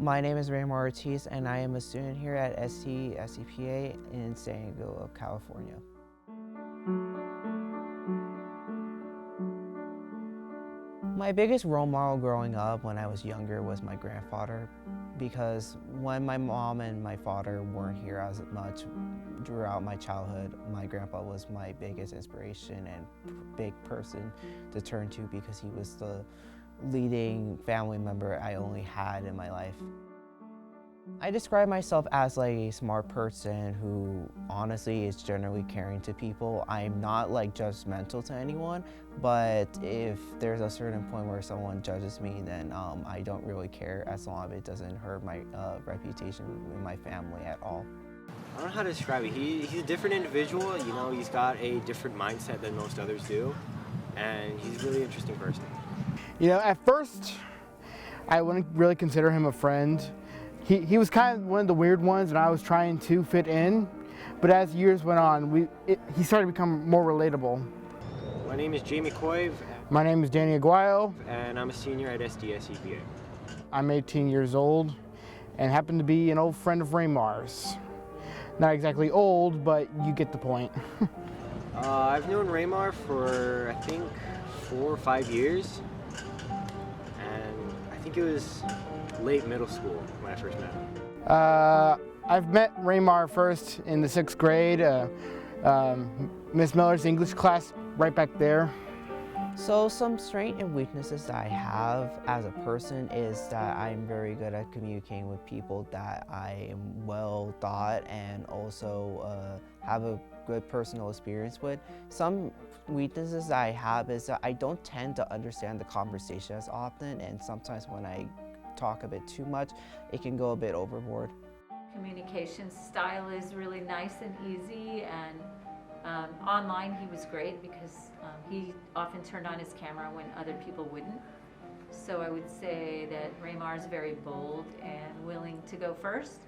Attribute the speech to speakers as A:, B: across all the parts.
A: My name is Ortiz, and I am a student here at SCPA in San Diego, California. My biggest role model growing up when I was younger was my grandfather, because when my mom and my father weren't here as much throughout my childhood, my grandpa was my biggest inspiration and big person to turn to, because he was the leading family member I only had in my life. I describe myself as like a smart person who honestly is generally caring to people. I'm not like judgmental to anyone, but if there's a certain point where someone judges me, then I don't really care, as long as it doesn't hurt my reputation with my family at all.
B: I don't know how to describe it. He's a different individual, you know, he's got a different mindset than most others do, and he's a really interesting person.
C: You know, at first, I wouldn't really consider him a friend. He was kind of one of the weird ones, and I was trying to fit in. But as years went on, he started to become more relatable.
B: My name is Jamie Coive.
C: My name is Danny Aguayo.
B: And I'm a senior at SCPA.
C: I'm 18 years old and happen to be an old friend of Raymar's. Not exactly old, but you get the point.
B: I've known Raymar for, I think, 4 or 5 years. And I think it was late middle school when I first met him.
C: I've met Raymar first in the 6th grade, Miss Miller's English class right back there.
A: So some strengths and weaknesses that I have as a person is that I'm very good at communicating with people, that I am well thought and also have a good personal experience with. Some weaknesses that I have is that I don't tend to understand the conversation as often, and sometimes when I talk a bit too much, it can go a bit overboard.
D: Communication style is really nice and easy, and online he was great because he often turned on his camera when other people wouldn't. So I would say that Raymar is very bold and willing to go first.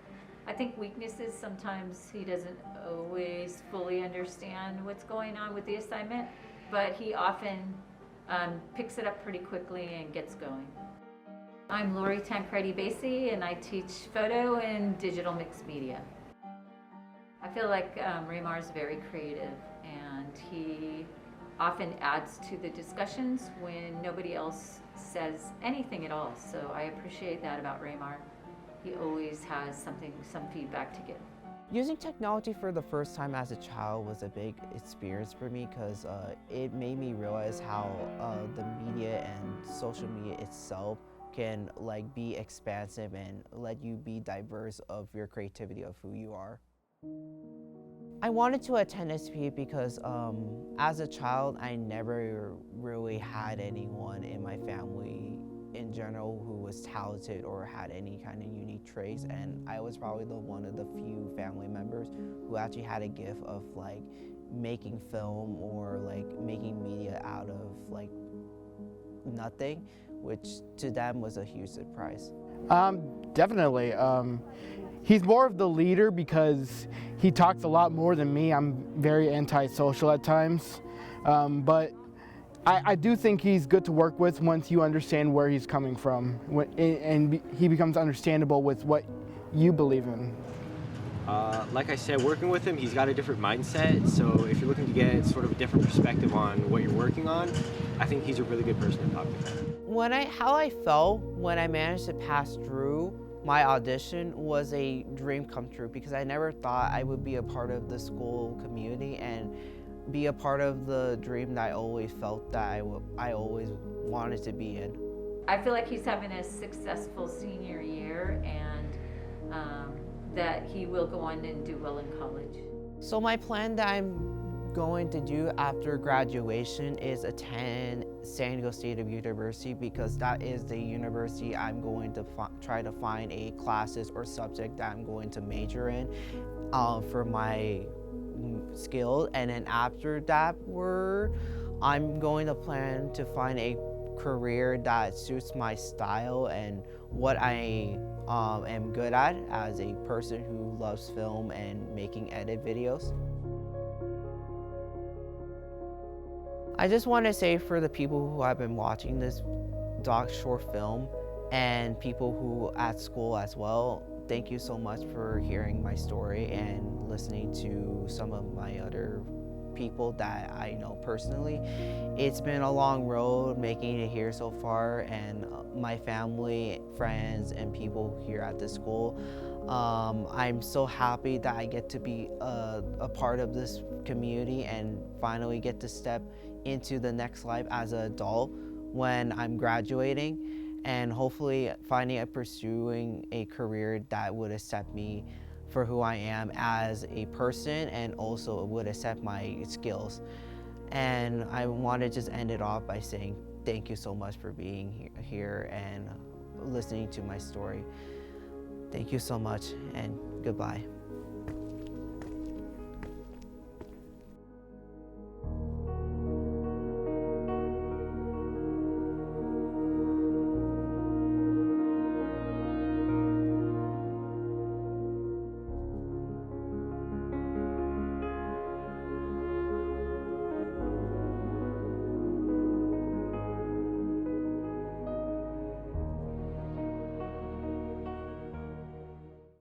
D: I think weaknesses, sometimes he doesn't always fully understand what's going on with the assignment, but he often picks it up pretty quickly and gets going. I'm Lori Tancredi-Basie, and I teach photo and digital mixed media. I feel like Raymar is very creative, and he often adds to the discussions when nobody else says anything at all. So I appreciate that about Raymar. He always has some feedback to give.
A: Using technology for the first time as a child was a big experience for me, because it made me realize how the media and social media itself can like be expansive and let you be diverse of your creativity of who you are. I wanted to attend SCPA because as a child, I never really had anyone in my family in general who was talented or had any kind of unique traits, and I was probably one of the few family members who actually had a gift of like making film or like making media out of like nothing, which to them was a huge surprise.
C: Definitely. He's more of the leader because he talks a lot more than me. I'm very antisocial at times, but I do think he's good to work with once you understand where he's coming from, and he becomes understandable with what you believe in.
B: Like I said, working with him, he's got a different mindset, so if you're looking to get sort of a different perspective on what you're working on, I think he's a really good person to talk to.
A: How I felt when I managed to pass through my audition was a dream come true, because I never thought I would be a part of the school community and be a part of the dream that I always felt that I always wanted to be in.
D: I feel like he's having a successful senior year, and that he will go on and do well in college.
A: So my plan that I'm going to do after graduation is attend San Diego State University, because that is the university I'm going to try to find a classes or subject that I'm going to major in for my skill. And then after that, I'm going to plan to find a career that suits my style and what I am good at as a person who loves film and making edit videos. I just want to say, for the people who have been watching this short film and people who at school as well. Thank you so much for hearing my story and listening to some of my other people that I know personally. It's been a long road making it here so far, and my family, friends, and people here at the school. I'm so happy that I get to be a part of this community and finally get to step into the next life as an adult when I'm graduating, and hopefully finding and pursuing a career that would accept me for who I am as a person and also would accept my skills. And I want to just end it off by saying thank you so much for being here and listening to my story. Thank you so much, and goodbye.